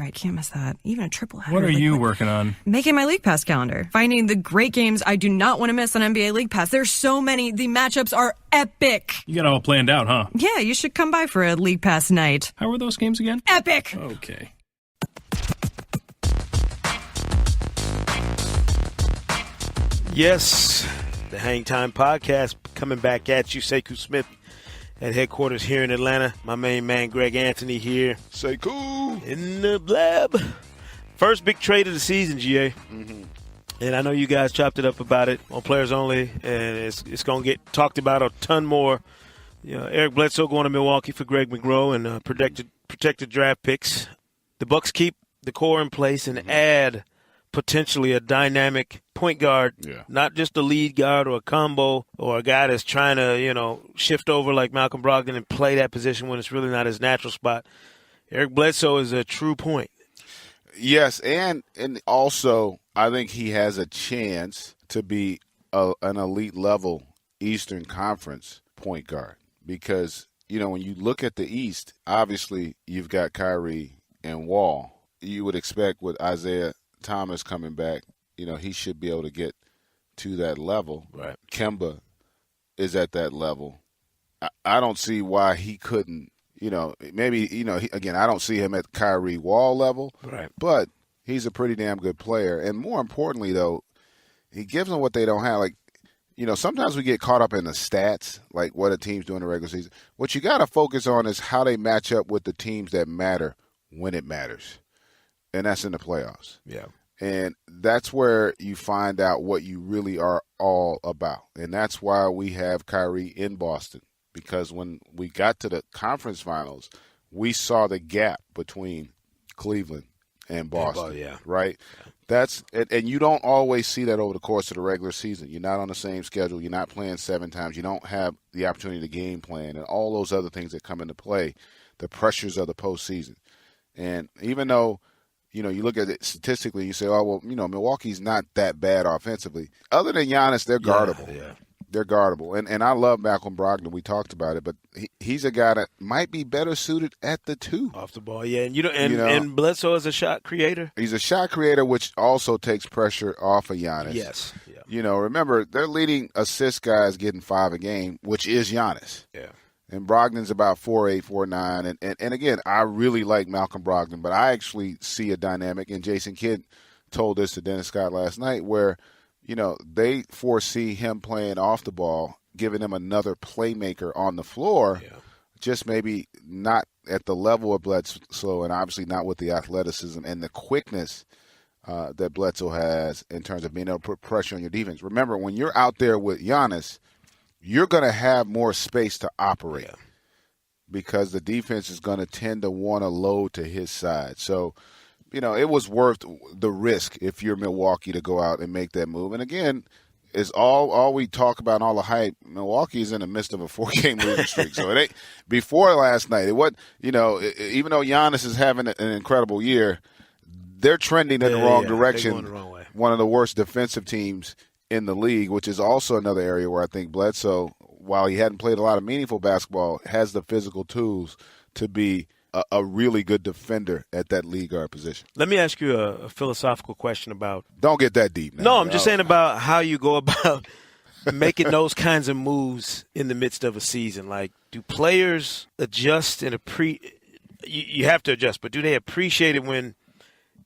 right, can't miss that. Even a triple header. What are you working on? Making my League Pass calendar. Finding the great games I do not want to miss on NBA League Pass. There's so many. The matchups are epic. You got it all planned out, huh? Yeah, you should come by for a League Pass night. How were those games again? Epic! Okay. Yes, the Hang Time Podcast coming back at you. Sekou Smith at headquarters here in Atlanta. My main man, Greg Anthony, here. Sekou in the blab. First big trade of the season, GA. Mm-hmm. And I know you guys chopped it up about it on Players Only, and it's going to get talked about a ton more. You know, Eric Bledsoe going to Milwaukee for Greg McGrow and protected draft picks. The Bucks keep the core in place and add potentially a dynamic point guard, not just a lead guard or a combo or a guy that's trying to, shift over like Malcolm Brogdon and play that position when it's really not his natural spot. Eric Bledsoe is a true point. Yes, and also I think he has a chance to be an elite level Eastern Conference point guard because, when you look at the East, obviously you've got Kyrie and Wall. You would expect with Isaiah Thomas coming back, he should be able to get to that level. Right. Kemba is at that level. I don't see why he couldn't, maybe, again, I don't see him at Kyrie Wall level. Right. But he's a pretty damn good player. And more importantly, though, he gives them what they don't have. Like, sometimes we get caught up in the stats, like what a team's doing in the regular season. What you got to focus on is how they match up with the teams that matter when it matters. And that's in the playoffs. Yeah. And that's where you find out what you really are all about. And that's why we have Kyrie in Boston. Because when we got to the conference finals, we saw the gap between Cleveland and Boston. Right? Yeah. And you don't always see that over the course of the regular season. You're not on the same schedule. You're not playing 7 times. You don't have the opportunity to game plan and all those other things that come into play, the pressures of the postseason. And even though you look at it statistically, you say, oh, well, Milwaukee's not that bad offensively. Other than Giannis, they're guardable. Yeah. They're guardable. And I love Malcolm Brogdon. We talked about it, but he's a guy that might be better suited at the 2. Off the ball, yeah. And Bledsoe is a shot creator. He's a shot creator, which also takes pressure off of Giannis. Yes. Yeah. Remember, their leading assist guy is getting 5 a game, which is Giannis. Yeah. And Brogdon's about 4'8", 4'9". And again, I really like Malcolm Brogdon, but I actually see a dynamic, and Jason Kidd told this to Dennis Scott last night, where, they foresee him playing off the ball, giving him another playmaker on the floor, just maybe not at the level of Bledsoe and obviously not with the athleticism and the quickness that Bledsoe has in terms of being able to put pressure on your defense. Remember, when you're out there with Giannis, you're going to have more space to operate because the defense is going to tend to want to load to his side. So, it was worth the risk if you're Milwaukee to go out and make that move. And again, is all we talk about and all the hype. Milwaukee is in the midst of a 4-game losing streak. So it ain't before last night. It wasn't, even though Giannis is having an incredible year, they're trending in the wrong direction. They're going the wrong way. One of the worst defensive teams in the league, which is also another area where I think Bledsoe, while he hadn't played a lot of meaningful basketball, has the physical tools to be a really good defender at that league guard position. Let me ask you a philosophical question about. Don't get that deep now. No, I'm just saying about how you go about making those kinds of moves in the midst of a season. Like, do players adjust and you have to adjust, but do they appreciate it when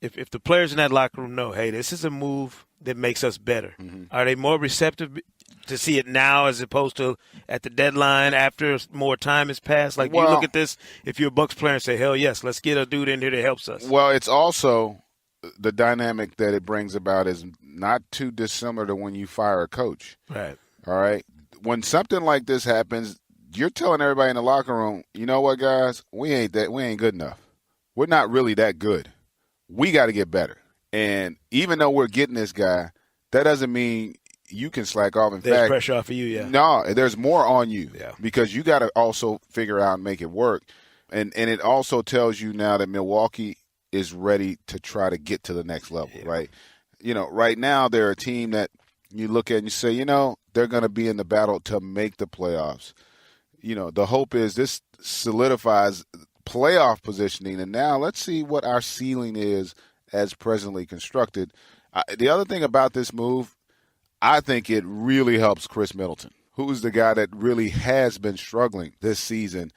if the players in that locker room know, hey, this is a move that makes us better? Mm-hmm. Are they more receptive to see it now as opposed to at the deadline after more time has passed? Like, do you look at this, if you're a Bucks player, and say, hell yes, let's get a dude in here that helps us? Well, it's also the dynamic that it brings about is not too dissimilar to when you fire a coach. Right. All right? When something like this happens, you're telling everybody in the locker room, you know what, guys? We ain't good enough. We're not really that good. We got to get better. And even though we're getting this guy, that doesn't mean you can slack off. In there's fact, pressure off of you, yeah. No, there's more on you because you got to also figure out and make it work. And it also tells you now that Milwaukee is ready to try to get to the next level, right? Right now they're a team that you look at and you say, they're going to be in the battle to make the playoffs. The hope is this solidifies playoff positioning, and now let's see what our ceiling is as presently constructed. The other thing about this move, I think it really helps Chris Middleton, who's the guy that really has been struggling this season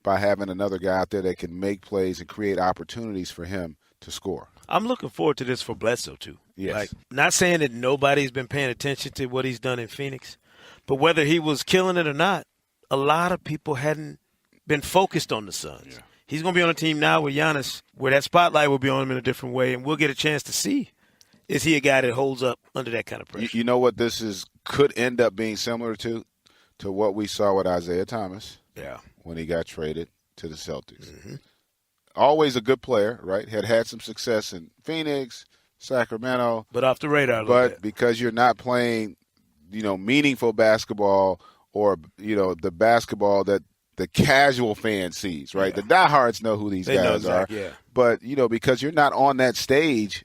by having another guy out there that can make plays and create opportunities for him to score. I'm looking forward to this for Bledsoe, too. Yes. Like, not saying that nobody's been paying attention to what he's done in Phoenix, but whether he was killing it or not, a lot of people hadn't been focused on the Suns. Yeah. He's going to be on a team now with Giannis where that spotlight will be on him in a different way, and we'll get a chance to see, is he a guy that holds up under that kind of pressure? You know what this could end up being similar to what we saw with Isaiah Thomas when he got traded to the Celtics. Mm-hmm. Always a good player, right? Had some success in Phoenix, Sacramento. But off the radar a little bit. But because you're not playing, meaningful basketball or, the basketball that the casual fan sees, right? Yeah. The diehards know who these guys are. Yeah. But, because you're not on that stage,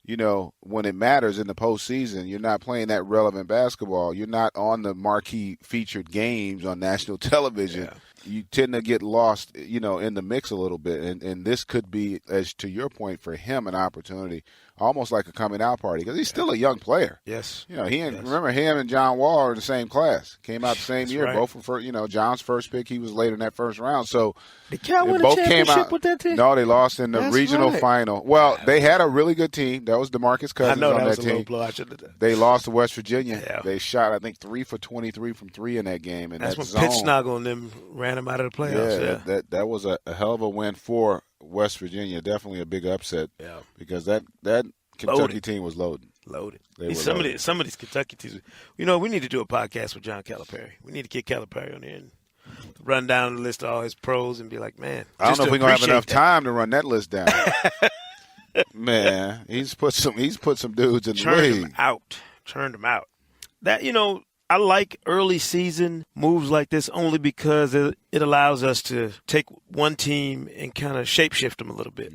when it matters in the postseason, you're not playing that relevant basketball. You're not on the marquee featured games on national television. Yeah. You tend to get lost, in the mix a little bit. And this could be, as to your point, for him, an opportunity, almost like a coming out party, because he's still a young player. Yes. Remember him and John Wall are in the same class. Came out the same year. Right. Both were, John's first pick. He was late in that first round. So did y'all win a championship with that team? No, they lost in the regional final. Well, they had a really good team. That was DeMarcus Cousins on that team. They lost to West Virginia. Yeah. They shot, I think, 3 for 23 from 3 in that game. And that's when Pittsnoggle and them ran him out of the playoffs. Yeah. That was a hell of a win for West Virginia. Definitely a big upset. Yeah. Because that Kentucky team was loaded. Some of these Kentucky teams. We need to do a podcast with John Calipari. We need to get Calipari on here and run down the list of all his pros and be like, man. I don't know if we're gonna have enough time to run that list down. Man, he's put some dudes in the league. Turned them out. That I like early season moves like this only because it allows us to take one team and kind of shapeshift them a little bit.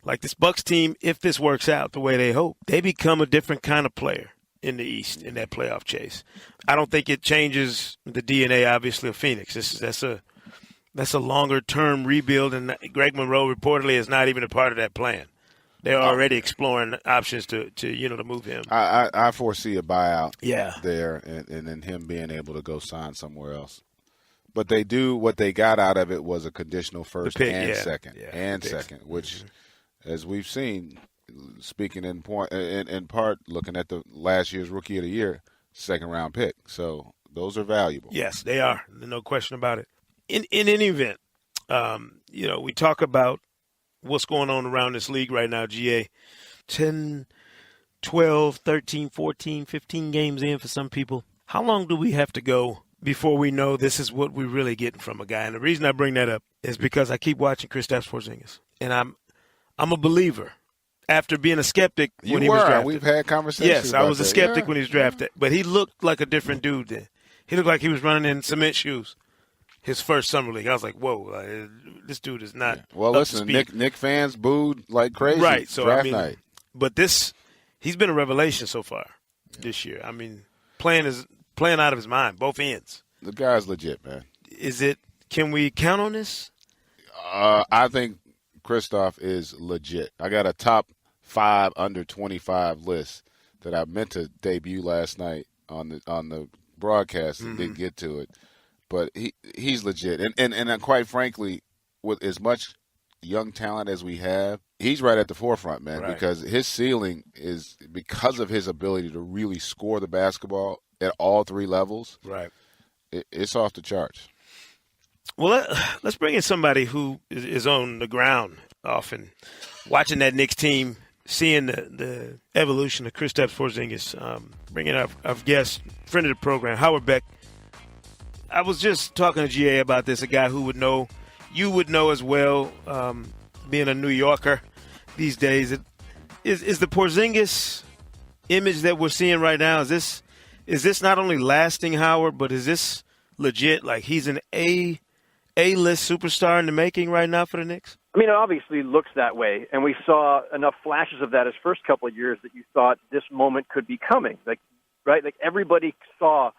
Like this Bucks team, if this works out the way they hope, they become a different kind of player in the East in that playoff chase. I don't think it changes the DNA, obviously, of Phoenix. That's a longer-term rebuild, and Greg Monroe reportedly is not even a part of that plan. They're already exploring options to move him. I foresee a buyout there and then him being able to go sign somewhere else. But what they got out of it was a conditional first and second, which – as we've seen, speaking in part, looking at the last year's Rookie of the Year, second-round pick. So those are valuable. Yes, they are. No question about it. In any event, we talk about what's going on around this league right now, GA. 10, 12, 13, 14, 15 games in for some people. How long do we have to go before we know this is what we're really getting from a guy? And the reason I bring that up is because I keep watching Kristaps Porzingis, and I'm a believer after being a skeptic when he was drafted. We've had conversations. Yes, I was a skeptic when he was drafted, but he looked like a different dude then. He looked like he was running in cement shoes his first summer league. I was like, whoa, this dude is not Well, up to listen, speed. Nick fans booed like crazy right, so draft night. But he's been a revelation so far this year. I mean, playing out of his mind, both ends. The guy's legit, man. Can we count on this? I think Kristaps is legit. I got a top 5 under 25 list that I meant to debut last night on the broadcast and didn't get to it. But he's legit. And quite frankly, with as much young talent as we have, he's right at the forefront, man, because his ceiling is because of his ability to really score the basketball at all 3 levels. Right. It's off the charts. Well, let's bring in somebody who is on the ground often, watching that Knicks team, seeing the evolution of Kristaps Porzingis. Bringing up our guest, friend of the program, Howard Beck. I was just talking to GA about this, a guy who would know, you would know as well, being a New Yorker these days. Is the Porzingis image that we're seeing right now, is this not only lasting, Howard, but is this legit? Like he's an A-list superstar in the making right now for the Knicks? I mean, it obviously looks that way, and we saw enough flashes of that his first couple of years that you thought this moment could be coming. Like everybody saw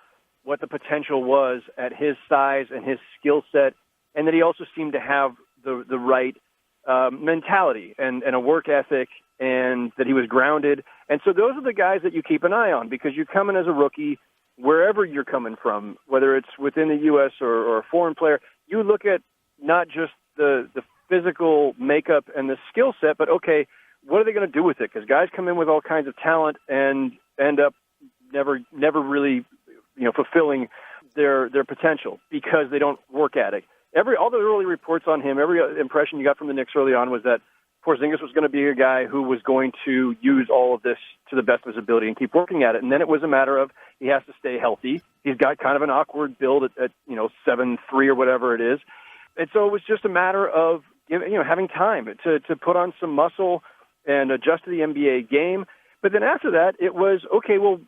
what the potential was at his size and his skill set, and that he also seemed to have the right mentality and a work ethic, and that he was grounded. And so those are the guys that you keep an eye on, because you come in as a rookie, wherever you're coming from, whether it's within the U.S. or a foreign player, you look at not just the physical makeup and the skill set, but okay, what are they going to do with it? Because guys come in with all kinds of talent and end up never really, fulfilling their potential because they don't work at it. All the early reports on him, every impression you got from the Knicks early on was that Porzingis was going to be a guy who was going to use all of this to the best of his ability and keep working at it. And then it was a matter of he has to stay healthy. He's got kind of an awkward build at 7'3" or whatever it is. And so it was just a matter of having time to put on some muscle and adjust to the NBA game. But then after that, it was, okay, well,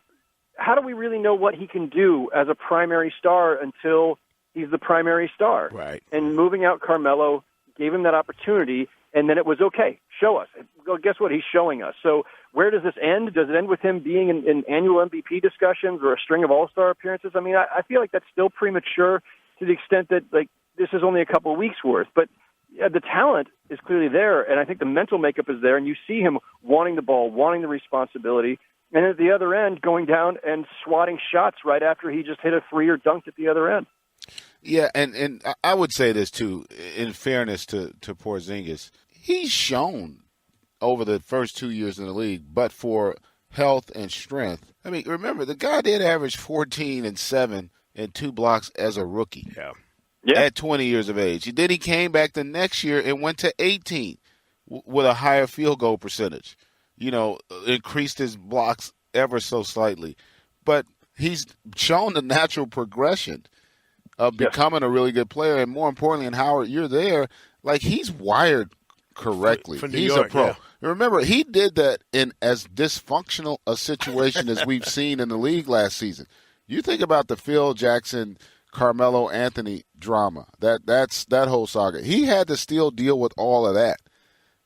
how do we really know what he can do as a primary star until he's the primary star? Right. And moving out Carmelo gave him that opportunity, and then it was, okay, show us. Well, guess what? He's showing us. So where does this end? Does it end with him being in annual MVP discussions or a string of all-star appearances? I mean, I feel like that's still premature to the extent that, this is only a couple of weeks' worth. But the talent is clearly there, and I think the mental makeup is there, and you see him wanting the ball, wanting the responsibility, and at the other end going down and swatting shots right after he just hit a three or dunked at the other end. Yeah, and I would say this, too, in fairness to Porzingis. He's shown over the first 2 years in the league, but for health and strength. I mean, remember, the guy did average 14 and 7 and 2 blocks as a rookie. Yeah. At 20 years of age. He came back the next year and went to 18 with a higher field goal percentage. Increased his blocks ever so slightly. But he's shown the natural progression of becoming a really good player. And more importantly, and Howard, you're there, he's wired correctly. For New He's York, a pro. yeah. Remember, he did that in as dysfunctional a situation as we've seen in the league last season. You think about the Phil Jackson, Carmelo Anthony drama, that whole saga. He had to still deal with all of that,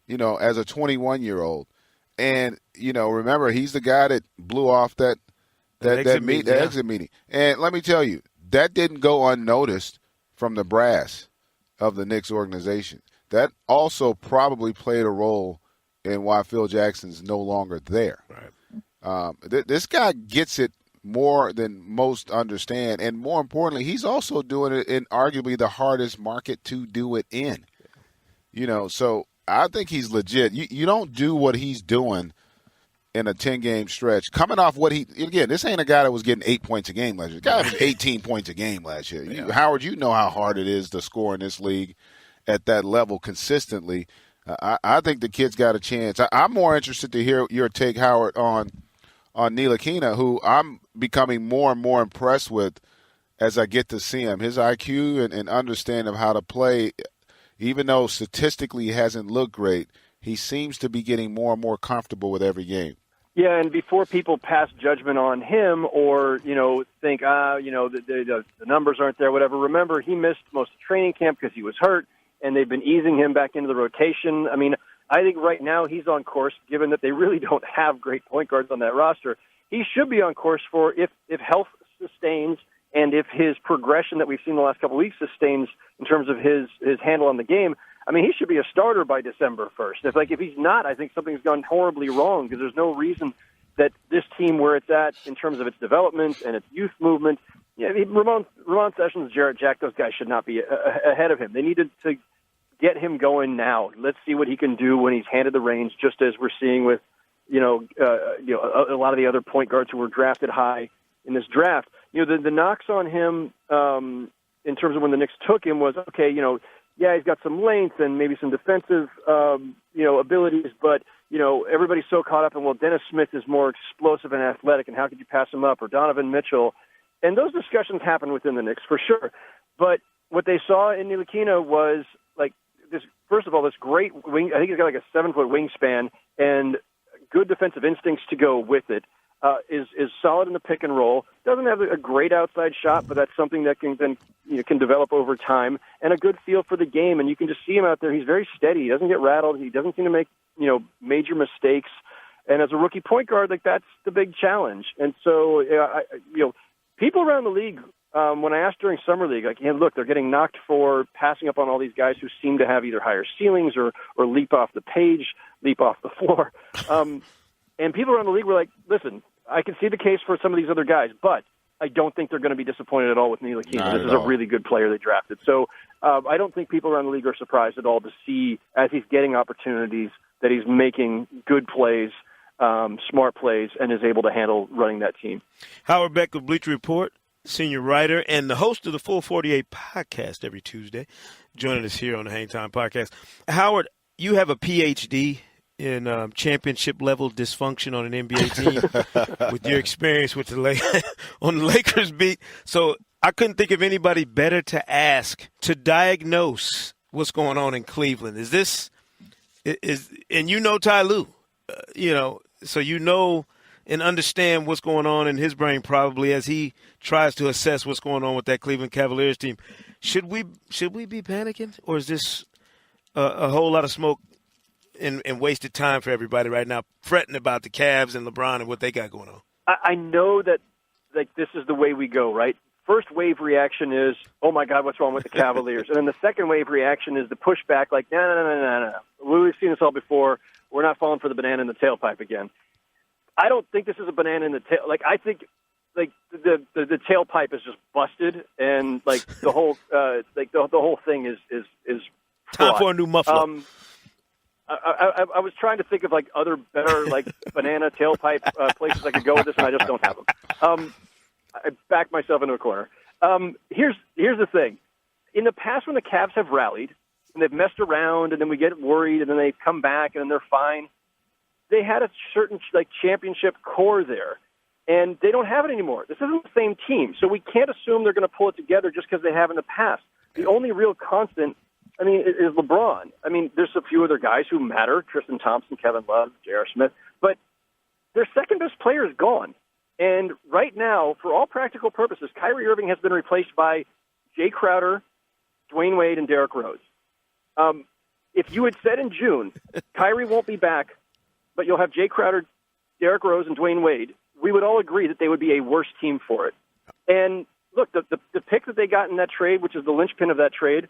as a 21-year-old. And, remember, he's the guy that blew off that exit meeting. And let me tell you, that didn't go unnoticed from the brass of the Knicks organization. That also probably played a role in why Phil Jackson's no longer there. Right. This guy gets it more than most understand, and more importantly, he's also doing it in arguably the hardest market to do it in. So I think he's legit. You don't do what he's doing in a 10-game stretch. Coming off this ain't a guy that was getting 8 points a game last year. The guy was 18 points a game last year. Yeah. Howard, you know how hard it is to score in this league at that level consistently. I think the kid's got a chance. I'm more interested to hear your take, Howard, on Ntilikina, who I'm becoming more and more impressed with as I get to see him. His IQ and understanding of how to play, even though statistically he hasn't looked great, he seems to be getting more and more comfortable with every game. Yeah, and before people pass judgment on him or, think, the numbers aren't there, whatever, remember he missed most of training camp because he was hurt, and they've been easing him back into the rotation. I mean, I think right now he's on course, given that they really don't have great point guards on that roster. He should be on course for, if health sustains and if his progression that we've seen the last couple of weeks sustains in terms of his handle on the game, I mean, he should be a starter by December 1st. If he's not, I think something's gone horribly wrong, because there's no reason that this team, where it's at in terms of its development and its youth movement, Ramon Sessions, Jarrett Jack, those guys should not be ahead of him. They needed to get him going now. Let's see what he can do when he's handed the reins, just as we're seeing with, a lot of the other point guards who were drafted high in this draft. The knocks on him in terms of when the Knicks took him was, okay, he's got some length and maybe some defensive, abilities, but, everybody's so caught up in, well, Dennis Smith is more explosive and athletic, and how could you pass him up, or Donovan Mitchell. And those discussions happen within the Knicks for sure. But what they saw in Ntilikina was, first of all, this great wing. I think he's got a 7-foot wingspan and good defensive instincts to go with it. Is solid in the pick and roll. Doesn't have a great outside shot, but that's something that can develop over time. And a good feel for the game. And you can just see him out there. He's very steady. He doesn't get rattled. He doesn't seem to make major mistakes. And as a rookie point guard, that's the big challenge. And so people around the league when I asked during Summer League, like, yeah, look, they're getting knocked for passing up on all these guys who seem to have either higher ceilings or leap off the page, leap off the floor. And people around the league were like, listen, I can see the case for some of these other guys, but I don't think they're going to be disappointed at all with Ntilikina. This is a really good player they drafted. So I don't think people around the league are surprised at all to see, as he's getting opportunities, that he's making good plays, smart plays, and is able to handle running that team. Howard Beck of Bleacher Report, senior writer and the host of the Full 48 podcast every Tuesday, joining us here on the Hang Time Podcast. Howard, you have a PhD in championship-level dysfunction on an NBA team with your experience with on the Lakers beat. So I couldn't think of anybody better to ask to diagnose what's going on in Cleveland. And you know Ty Lue, so you know and understand what's going on in his brain probably as he tries to assess what's going on with that Cleveland Cavaliers team. Should we be panicking, or is this a whole lot of smoke and wasted time for everybody right now, fretting about the Cavs and LeBron and what they got going on? I know that this is the way we go, right? First wave reaction is, oh, my God, what's wrong with the Cavaliers? And then the second wave reaction is the pushback, like, no. We've seen this all before. We're not falling for the banana in the tailpipe again. I don't think this is a banana in the tail. Like, I think, like, the tailpipe is just busted, and, like, the whole the whole thing is time for a new muffler. I was trying to think of, like, other better, like, banana tailpipe places I could go with this, and I just don't have them. I backed myself into a corner. Here's the thing. In the past, when the Cavs have rallied, and they've messed around, and then we get worried, and then they come back, and then they're fine, they had a certain, like, championship core there, and they don't have it anymore. This isn't the same team, so we can't assume they're going to pull it together just because they have in the past. The only real constant, is LeBron. There's a few other guys who matter, Tristan Thompson, Kevin Love, J.R. Smith, but their second-best player is gone. And right now, for all practical purposes, Kyrie Irving has been replaced by Jay Crowder, Dwayne Wade, and Derrick Rose. If you had said in June, Kyrie won't be back, but you'll have Jay Crowder, Derrick Rose, and Dwayne Wade, we would all agree that they would be a worse team for it. And look, the pick that they got in that trade, which is the linchpin of that trade,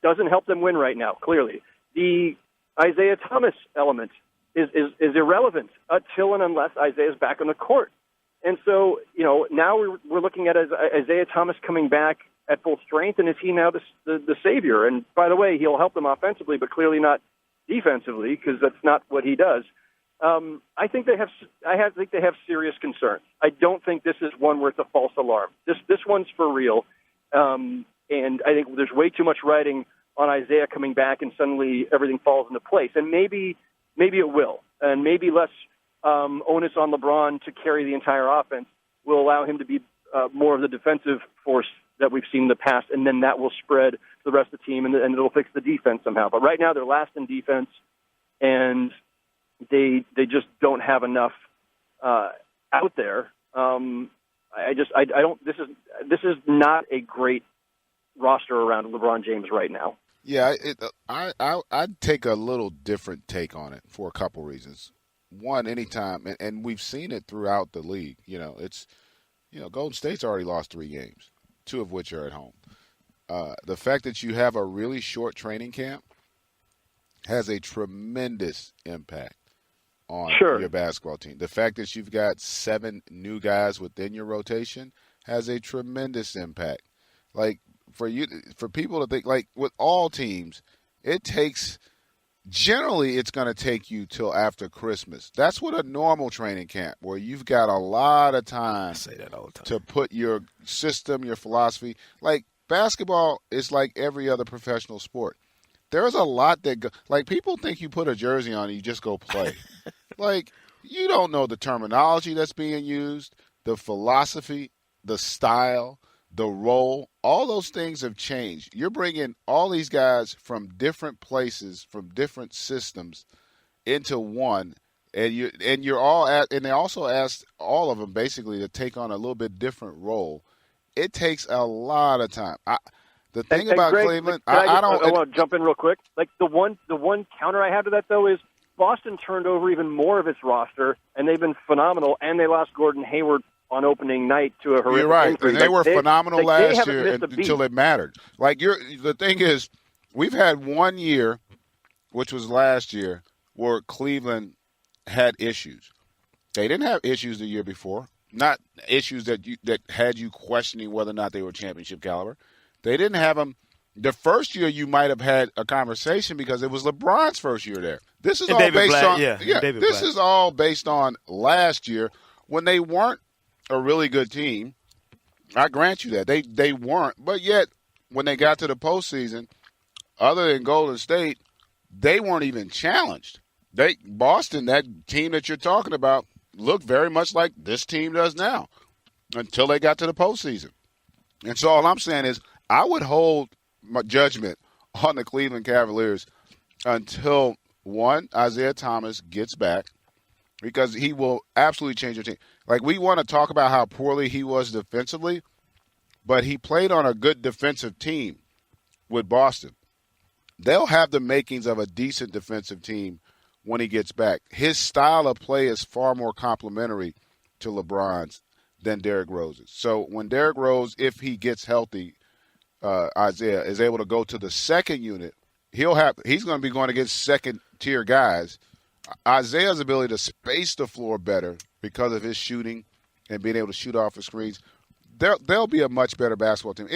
doesn't help them win right now, clearly. The Isaiah Thomas element is irrelevant until and unless Isaiah's back on the court. And so, now we're looking at Isaiah Thomas coming back at full strength, and is he now the savior? And by the way, he'll help them offensively, but clearly not defensively, because that's not what he does. I think they have serious concerns. I don't think this is one where it's a false alarm. This one's for real, and I think there's way too much writing on Isaiah coming back, and suddenly everything falls into place. And maybe it will, and maybe less onus on LeBron to carry the entire offense will allow him to be more of the defensive force that we've seen in the past, and then that will spread to the rest of the team, and it'll fix the defense somehow. But right now they're last in defense, and they just don't have enough out there. I don't. This is not a great roster around LeBron James right now. Yeah, I'd take a little different take on it for a couple reasons. One, anytime, and we've seen it throughout the league. Golden State's already lost 3 games, 2 of which are at home. The fact that you have a really short training camp has a tremendous impact on your basketball team. The fact that you've got 7 new guys within your rotation has a tremendous impact. Like, for people to think, like, with all teams, generally it's going to take you till after Christmas. That's what a normal training camp, where you've got a lot of time, I say that all the time, to put your system, your philosophy. Like, basketball is like every other professional sport. There's a lot like, people think you put a jersey on and you just go play. Like, you don't know the terminology that's being used, the philosophy, the style, the role. All those things have changed. You're bringing all these guys from different places, from different systems, into one, and you're all and they also asked all of them basically to take on a little bit different role. It takes a lot of time. The thing about Greg, Cleveland, I want to jump in real quick. Like, the one counter I have to that, though, is Boston turned over even more of its roster, and they've been phenomenal, and they lost Gordon Hayward on opening night to a horrific You're right. injury. They were phenomenal last they year until it mattered. The thing is, we've had 1 year, which was last year, where Cleveland had issues. They didn't have issues the year before, not issues that had you questioning whether or not they were championship caliber. They didn't have them. The first year you might have had a conversation because it was LeBron's first year there. This is all This is all based on last year when they weren't a really good team. I grant you that they weren't, but yet when they got to the postseason, other than Golden State, they weren't even challenged. Boston, that team that you're talking about, looked very much like this team does now until they got to the postseason. And so all I'm saying is I would hold my judgment on the Cleveland Cavaliers until, one, Isaiah Thomas gets back, because he will absolutely change your team. Like, we want to talk about how poorly he was defensively, but he played on a good defensive team with Boston. They'll have the makings of a decent defensive team when he gets back. His style of play is far more complementary to LeBron's than Derrick Rose's. So when Derrick Rose, if he gets healthy, Isaiah is able to go to the second unit, he's going to be going against second-tier guys. Isaiah's ability to space the floor better because of his shooting and being able to shoot off of screens, they'll be a much better basketball team.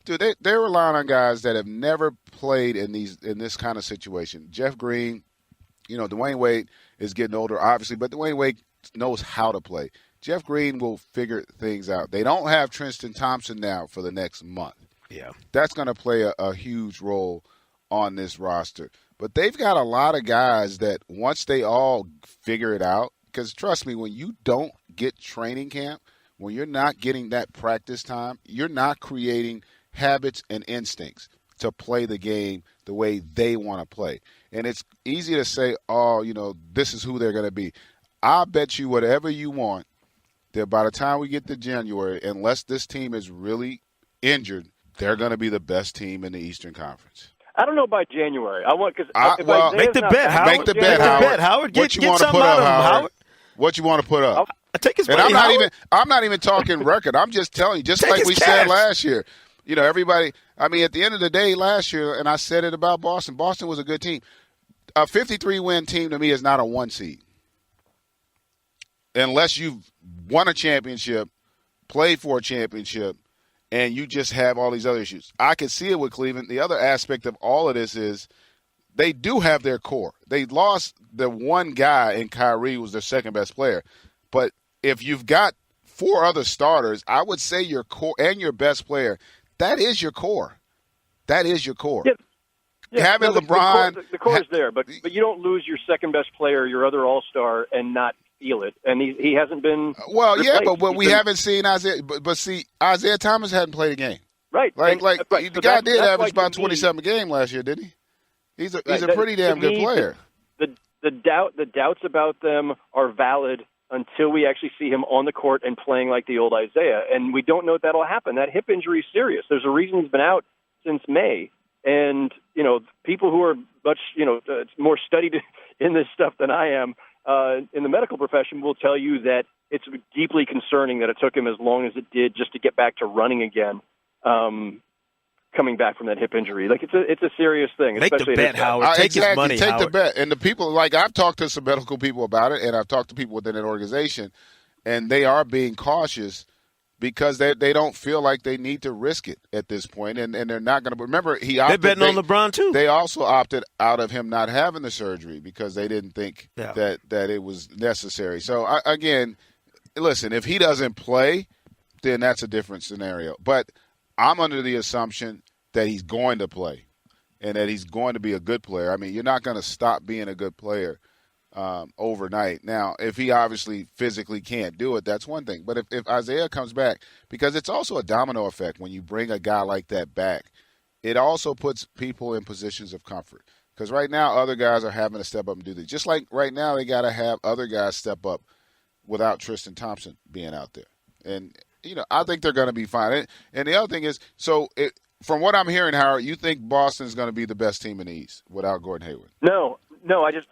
They're relying on guys that have never played in this kind of situation. Jeff Green, Dwayne Wade is getting older, obviously, but Dwayne Wade knows how to play. Jeff Green will figure things out. They don't have Tristan Thompson now for the next month. Yeah, that's going to play a huge role on this roster. But they've got a lot of guys that once they all figure it out, because trust me, when you don't get training camp, when you're not getting that practice time, you're not creating habits and instincts to play the game the way they want to play. And it's easy to say, this is who they're going to be. I bet you whatever you want that by the time we get to January, unless this team is really injured, they're going to be the best team in the Eastern Conference. I don't know by January. Make the bet, Howard. Make the bet, Howard. What you want to put up, Howard? What you want to put up? I take his money, I'm not even talking record. I'm just telling you, just like we said last year. Everybody. I mean, at the end of the day, last year, and I said it about Boston. Boston was a good team. A 53-win team to me is not a 1 seed, unless you've won a championship, played for a championship, and you just have all these other issues. I can see it with Cleveland. The other aspect of all of this is they do have their core. They lost the one guy in Kyrie who was their second best player. But if you've got 4 other starters, I would say your core and your best player, that is your core. That is your core. Yeah, Having LeBron. The core is there, but you don't lose your second best player, your other all-star, and not feel it. And he hasn't been. But we haven't seen Isaiah. But see, Isaiah Thomas hadn't played a game. Right. The guy did average about 27 a game last year, didn't he? He's a pretty damn good player. The doubts about them are valid until we actually see him on the court and playing like the old Isaiah. And we don't know if that'll happen. That hip injury is serious. There's a reason he's been out since May. And, people who are much, more studied in this stuff than I am in the medical profession will tell you that it's deeply concerning that it took him as long as it did just to get back to running again, coming back from that hip injury. Like, it's a serious thing. Make the bet, Howard. Take his money, Take Howard. the bet. And the people, I've talked to some medical people about it, and I've talked to people within an organization, and they are being cautious because they don't feel like they need to risk it at this point, and they're not going to. Remember, they're betting on LeBron too. They also opted out of him not having the surgery because they didn't think that it was necessary. So again, listen, if he doesn't play, then that's a different scenario. But I'm under the assumption that he's going to play and that he's going to be a good player. I mean, you're not going to stop being a good player overnight. Now, if he obviously physically can't do it, that's one thing. But if Isaiah comes back, because it's also a domino effect when you bring a guy like that back, it also puts people in positions of comfort. Because right now, other guys are having to step up and do this. Just like right now, they got to have other guys step up without Tristan Thompson being out there. And, I think they're going to be fine. And the other thing is, from what I'm hearing, Howard, you think Boston's going to be the best team in the East without Gordon Hayward? No, No, I think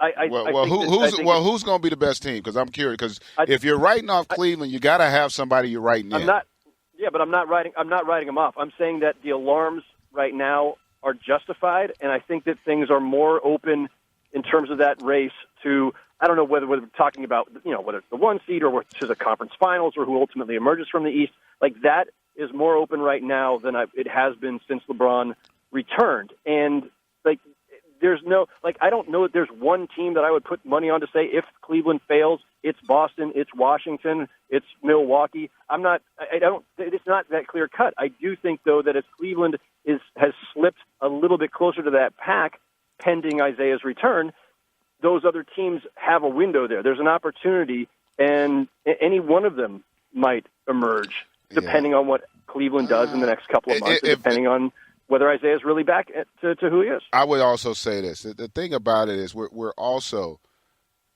who's going to be the best team? Because I'm curious. Because if you're writing off Cleveland, you got to have somebody you're writing in. But I'm not writing them off. I'm saying that the alarms right now are justified, and I think that things are more open in terms of that race to, I don't know whether we're talking about, whether it's the 1 seed or to the conference finals or who ultimately emerges from the East. Like, that is more open right now than it has been since LeBron returned. And, like, there's no, like, I don't know that there's one team that I would put money on to say if Cleveland fails, it's Boston, it's Washington, it's Milwaukee. It's not that clear cut. I do think, though, that as Cleveland has slipped a little bit closer to that pack pending Isaiah's return, those other teams have a window there. There's an opportunity, and any one of them might emerge depending on what Cleveland does in the next couple of months, depending on whether Isaiah's really back to who he is. I would also say this. The thing about it is we're also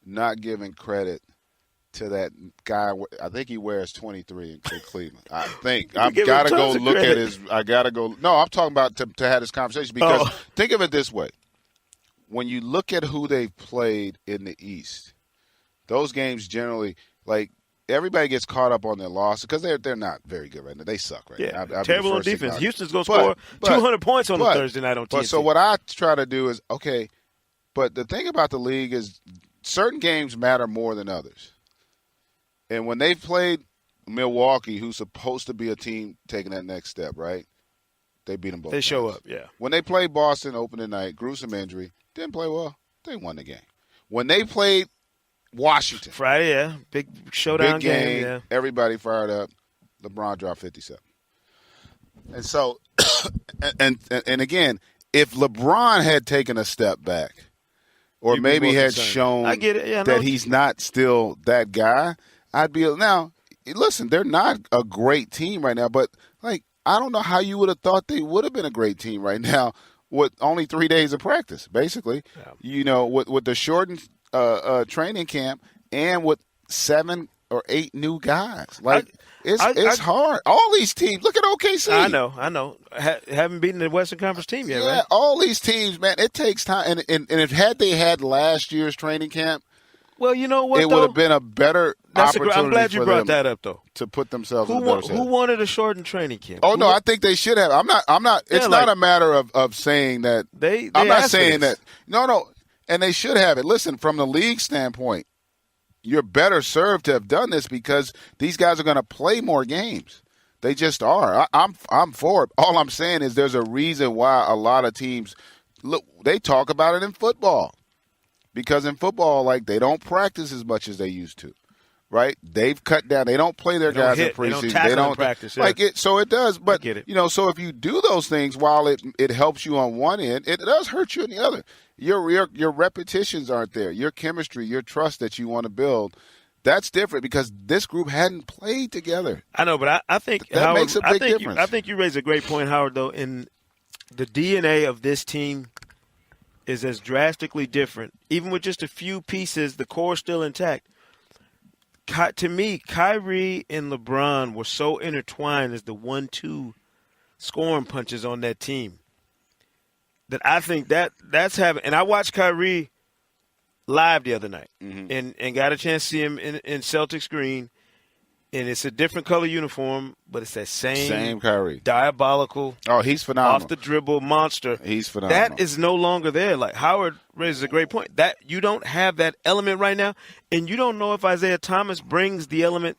not giving credit to that guy. I think he wears 23 in Cleveland. I think I've got to go look at his. I got to go. No, I'm talking about to have this conversation because think of it this way: when you look at who they've played in the East, those games generally, like, everybody gets caught up on their loss because they're not very good right now. They suck right now. Terrible on defense. Houston's going to score 200 points on the Thursday night on TNT. So what I try to do is, okay, but the thing about the league is certain games matter more than others. And when they played Milwaukee, who's supposed to be a team taking that next step, right? They beat them both. They show up, yeah. When they played Boston opening night, gruesome injury, didn't play well. They won the game. When they played Washington Friday, yeah, big showdown game. Yeah. Everybody fired up. LeBron dropped 57. And so, and again, if LeBron had taken a step back, or maybe had shown that he's not still that guy, I'd be now. Listen, they're not a great team right now, but like I don't know how you would have thought they would have been a great team right now with only 3 days of practice, basically. Yeah. With the shortened training camp and with 7 or 8 new guys. Like it's hard. All these teams. Look at OKC. I know. Haven't beaten the Western Conference team yet, right? Yeah, all these teams, man. It takes time. And if they had last year's training camp, well, you know what? It would have been a better opportunity. I'm glad you brought that up, though. To put themselves in a better position. Who wanted a shortened training camp? Oh no, I think they should have. I'm not. It's not a matter of saying that. I'm not saying that. No. And they should have it. Listen, from the league standpoint, you're better served to have done this because these guys are going to play more games. They just are. I'm for it. All I'm saying is there's a reason why a lot of teams look. They talk about it in football because in football, like they don't practice as much as they used to, right? They've cut down. They don't play their guys in preseason. They don't practice. Like it. So it does. But get it. So if you do those things, while it helps you on one end, it does hurt you on the other. Your repetitions aren't there. Your chemistry, your trust that you want to build, that's different because this group hadn't played together. I know, but I think that Howard, makes a big difference. I think you raise a great point, Howard. Though, in the DNA of this team is as drastically different, even with just a few pieces. The core still intact. To me, Kyrie and LeBron were so intertwined as the 1-2 scoring punches on that team. That I think that's having, and I watched Kyrie live the other night, and got a chance to see him in Celtics green, and it's a different color uniform, but it's that same Kyrie, diabolical. Oh, he's phenomenal, off the dribble monster. He's phenomenal. That is no longer there. Like Howard raises a great point. That you don't have that element right now, and you don't know if Isaiah Thomas brings the element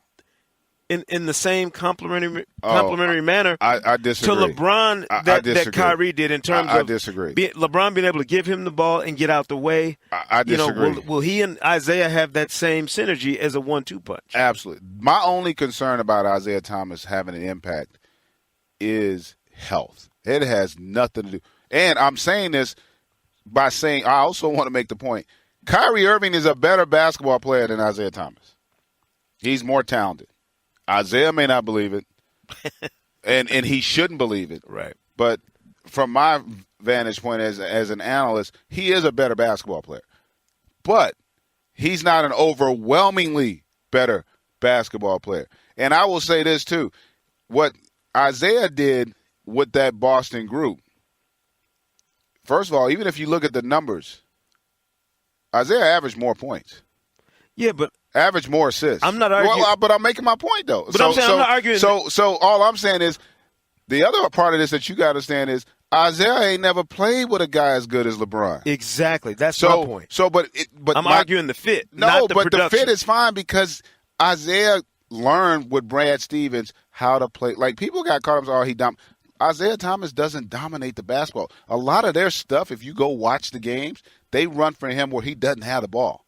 in the same complimentary manner I disagree. to LeBron that Kyrie did in terms of I disagree. LeBron being able to give him the ball and get out the way. I disagree. Will he and Isaiah have that same synergy as a 1-2 punch? Absolutely. My only concern about Isaiah Thomas having an impact is health. It has nothing to do. And I'm saying this by saying I also want to make the point. Kyrie Irving is a better basketball player than Isaiah Thomas. He's more talented. Isaiah may not believe it, and he shouldn't believe it. Right. But from my vantage point as an analyst, he is a better basketball player. But he's not an overwhelmingly better basketball player. And I will say this, too. What Isaiah did with that Boston group, first of all, even if you look at the numbers, Isaiah averaged more points. Yeah, but average more assists. I'm not arguing. Well, but I'm making my point, though. But I'm saying I'm not arguing. So all I'm saying is the other part of this that you got to understand is Isaiah ain't never played with a guy as good as LeBron. Exactly. That's my point. But I'm arguing the fit. No, not the but production. the fit is fine because Isaiah learned with Brad Stevens how to play. Like, people got caught up, Isaiah Thomas doesn't dominate the basketball. A lot of their stuff, if you go watch the games, they run for him where he doesn't have the ball.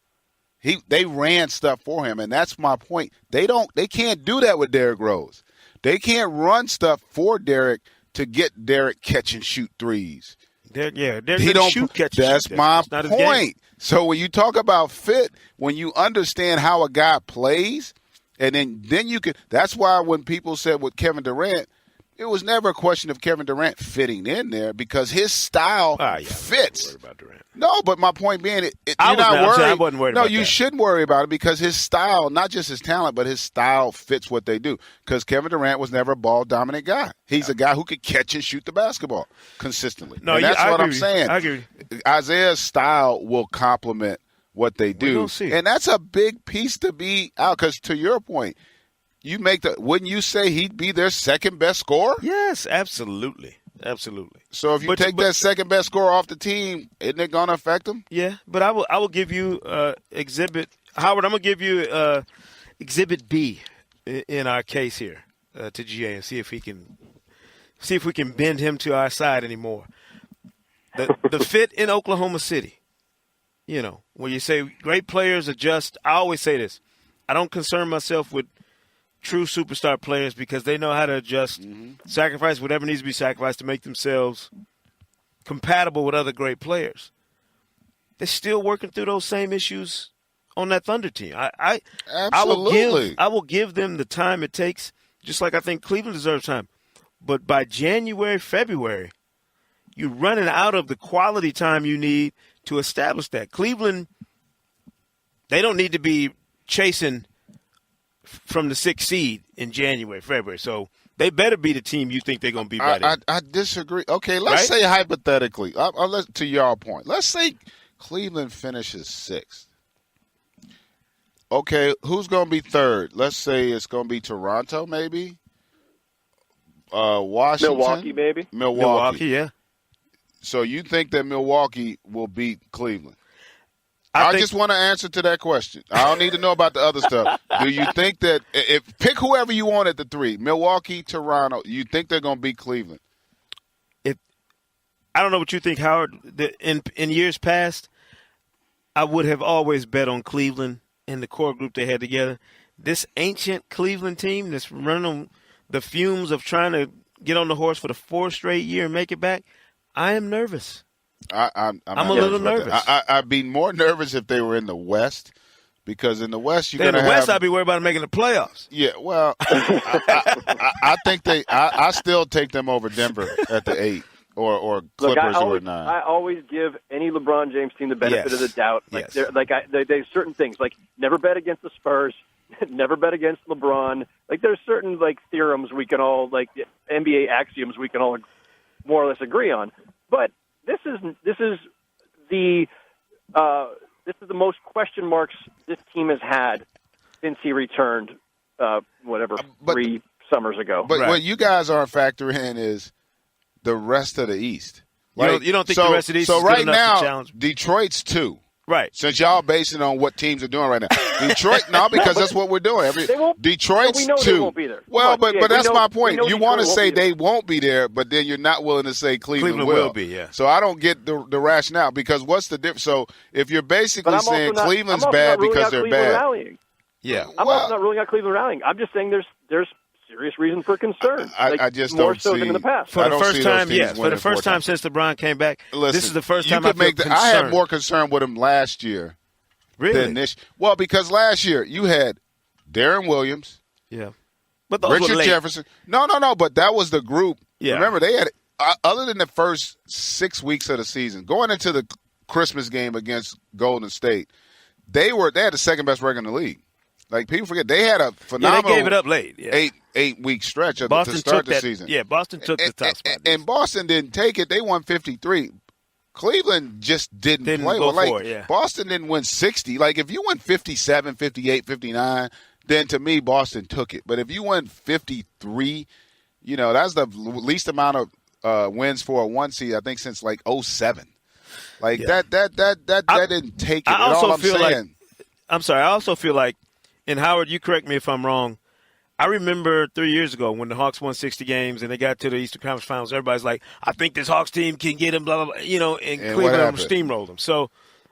They ran stuff for him, and that's my point. They can't do that with Derrick Rose. They can't run stuff for Derrick to get Derrick catch and shoot threes. Derrick He don't shoot catch. That's my point. So when you talk about fit, when you understand how a guy plays, and then you can. That's why when people said with Kevin Durant, it was never a question of Kevin Durant fitting in there because his style fits. About Durant. No, but my point being, you're not worried. I wasn't worried about that. No, you shouldn't worry about it because his style, not just his talent, but his style fits what they do. Because Kevin Durant was never a ball-dominant guy. He's a guy who could catch and shoot the basketball consistently. No, and that's what I'm saying. I agree. Isaiah's style will complement what they do. And that's a big piece to be out because, to your point, wouldn't you say he'd be their second best scorer? Yes, absolutely. Absolutely. So if you take that second best scorer off the team, isn't it going to affect him? Yeah, but I will give you exhibit Howard. I'm going to give you exhibit B in our case here to GA and see if we can bend him to our side anymore. The fit in Oklahoma City. You know, when you say great players adjust, I always say this. I don't concern myself with true superstar players because they know how to adjust, sacrifice whatever needs to be sacrificed to make themselves compatible with other great players. They're still working through those same issues on that Thunder team. Absolutely. I will give them the time it takes, just like I think Cleveland deserves time. But by January, February, you're running out of the quality time you need to establish that. Cleveland, they don't need to be chasing from the 6th seed in January, February. So they better be the team you think they're going to be by then. I disagree. Okay, let's say hypothetically, to your point, let's say Cleveland finishes 6th. Okay, who's going to be 3rd? Let's say it's going to be Toronto, maybe? Washington? Milwaukee, maybe? Milwaukee, yeah. So you think that Milwaukee will beat Cleveland? I just want to answer to that question. I don't need to know about the other stuff. Do you think that pick whoever you want at the 3, Milwaukee, Toronto, you think they're going to beat Cleveland? I don't know what you think, Howard. In years past, I would have always bet on Cleveland and the core group they had together. This ancient Cleveland team that's running on the fumes of trying to get on the horse for the 4th straight year and make it back, I am nervous. I'm a little nervous. I'd be more nervous if they were in the West, because in the West you're going to have. In the West, I'd be worried about making the playoffs. Yeah, well, I think I still take them over Denver at the 8 or Clippers who are 9. I always give any LeBron James team the benefit of the doubt. There's certain things like never bet against the Spurs, never bet against LeBron. Like there's certain theorems we can all NBA axioms we can all more or less agree on, but. This is the most question marks this team has had since he returned, 3 summers ago. But what you guys aren't factoring in is the rest of the East. You don't think the rest of the East is right good enough now, to challenge? Detroit's 2. Right. Since y'all basing on what teams are doing right now. Detroit, no, because that's what we're doing. Detroit's 2. They won't be there. Well, but that's my point. You want to say they won't be there, but then you're not willing to say Cleveland will be, yeah. So I don't get the rationale, because what's the difference? So if you're basically saying Cleveland's bad because they're bad. Rallying. Yeah. I'm also not ruling out Cleveland rallying. I'm just saying there's serious reason for concern. I just more don't so see than in the past. For the first time, yes. For the first time since LeBron came back, this is the first time I feel concerned. I had more concern with him last year. Really? Than this. Well, because last year you had Darren Williams, but those Richard were late. Jefferson. No, but that was the group. Yeah. Remember, they had other than the first 6 weeks of the season, going into the Christmas game against Golden State, they had the second best record in the league. Like, people forget, they had a phenomenal. They gave it up late. Yeah. eight-week stretch to Boston start took the season. Yeah, Boston took the top spot. And Boston didn't take it. They won 53. Cleveland just didn't play go well. Like, for it, yeah. Boston didn't win 60. Like, if you win 57, 58, 59, then to me, Boston took it. But if you win 53, that's the least amount of wins for a 1 seed, I think, since like 07. Like, that didn't take it. I also all feel saying. I also feel like, and Howard, you correct me if I'm wrong, I remember 3 years ago when the Hawks won 60 games and they got to the Eastern Conference Finals, everybody's like, I think this Hawks team can get them, blah, blah, blah, and Cleveland steamrolled them. So,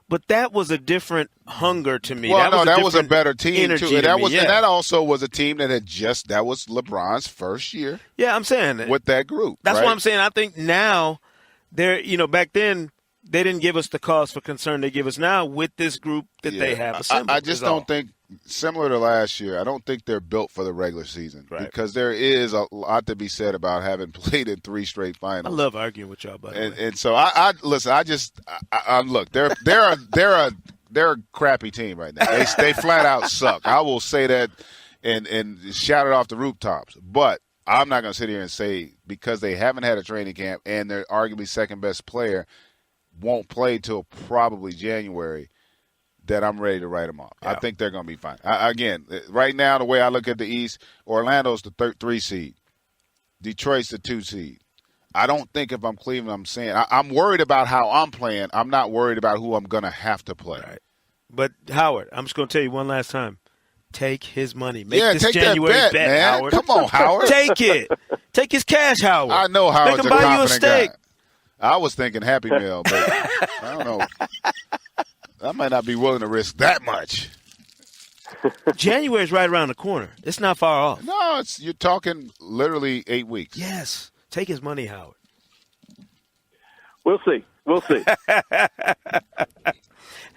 but that was a different hunger to me. Well, that was a better team, too. And that also was a team that that was LeBron's first year. Yeah, I'm saying that. With that group. That's right? what I'm saying. I think now, back then, they didn't give us the cause for concern they give us now with this group that they have assembled. I just don't think, similar to last year, I don't think they're built for the regular season because there is a lot to be said about having played in 3 straight finals. I love arguing with y'all, by the way. And so I listen. Look, they're a crappy team right now. They flat out suck. I will say that and shout it off the rooftops. But I'm not going to sit here and say because they haven't had a training camp and they're arguably second best player won't play till probably January, that I'm ready to write them off. Yeah. I think they're going to be fine. Again, right now, the way I look at the East, Orlando's the 3 seed. Detroit's the 2 seed. I don't think if I'm Cleveland, I'm saying I'm worried about how I'm playing. I'm not worried about who I'm going to have to play. Right. But, Howard, I'm just going to tell you one last time. Take his money. Make this take January that bet, man. Howard. Come on, Howard. Take it. Take his cash, Howard. I know Howard's Make him buy you a steak. Guy. I was thinking Happy Meal, but I don't know. I might not be willing to risk that much. January's right around the corner. It's not far off. No, you're talking literally 8 weeks. Yes. Take his money, Howard. We'll see.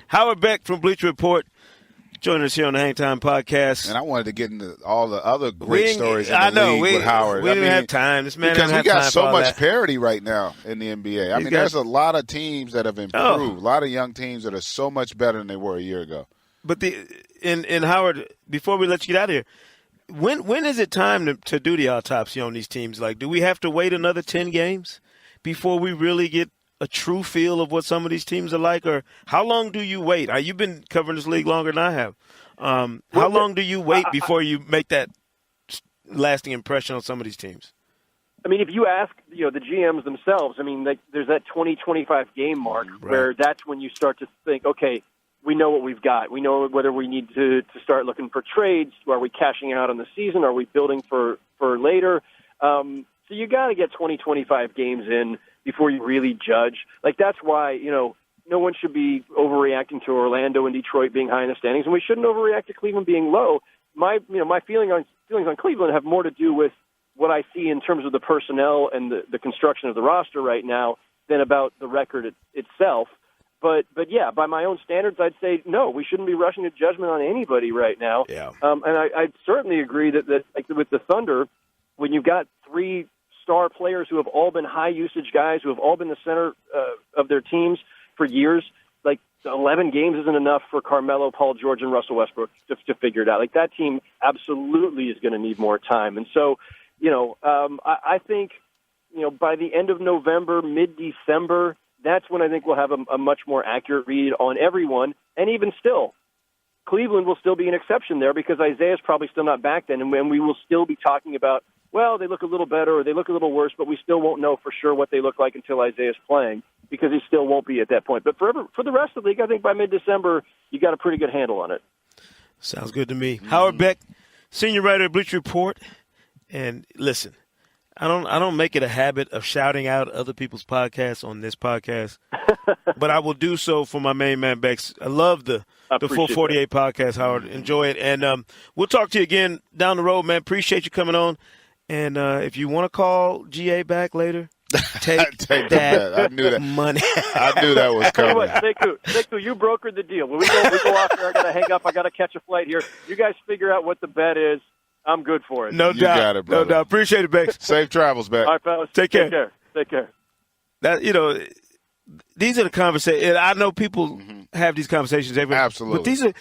Howard Beck from Bleacher Report joining us here on the Hang Time Podcast. And I wanted to get into all the other great stories in the league with Howard. We didn't have time. This man because we got so much parity right now in the NBA. I mean, there's a lot of teams that have improved. A lot of young teams that are so much better than they were a year ago. But in Howard, before we let you get out of here, when is it time to do the autopsy on these teams? Like, do we have to wait another 10 games before we really get a true feel of what some of these teams are like? Or how long do you wait? You've been covering this league longer than I have. How long do you wait before you make that lasting impression on some of these teams? I mean, if you ask, the GMs themselves, I mean, there's that 20-25 game mark where that's when you start to think, okay, we know what we've got. We know whether we need to start looking for trades. Are we cashing out on the season? Are we building for later? So you got to get 20-25 games in before you really judge. Like, that's why, no one should be overreacting to Orlando and Detroit being high in the standings, and we shouldn't overreact to Cleveland being low. My feelings on Cleveland have more to do with what I see in terms of the personnel and the construction of the roster right now than about the record itself. But yeah, by my own standards, I'd say no, we shouldn't be rushing to judgment on anybody right now. Yeah. And I'd certainly agree that like with the Thunder, when you've got 3 star players who have all been high usage guys, who have all been the center of their teams for years, like 11 games isn't enough for Carmelo, Paul George, and Russell Westbrook to figure it out. Like, that team absolutely is going to need more time. And so, I think, by the end of November, mid-December, that's when I think we'll have a much more accurate read on everyone. And even still, Cleveland will still be an exception there because Isaiah's probably still not back then, and we will still be talking about, well, they look a little better or they look a little worse, but we still won't know for sure what they look like until Isaiah's playing because he still won't be at that point. But for the rest of the league, I think by mid-December, you got a pretty good handle on it. Sounds good to me. Howard Beck, senior writer at Bleacher Report. And listen, I don't make it a habit of shouting out other people's podcasts on this podcast, but I will do so for my main man, Bex. I love the Full 48 podcast, Howard. Enjoy it. And we'll talk to you again down the road, man. Appreciate you coming on. And if you want to call GA back later, take that I knew that money. I knew that was coming. Sekou, you brokered the deal. When we go off there, I got to hang up. I got to catch a flight here. You guys figure out what the bet is. I'm good for it. No doubt. Got it, brother. No doubt. Appreciate it, Bex. Safe travels, Beck. All right, fellas. Take care. Take care. That these are the conversations. I know people have these conversations every. Absolutely. But these are.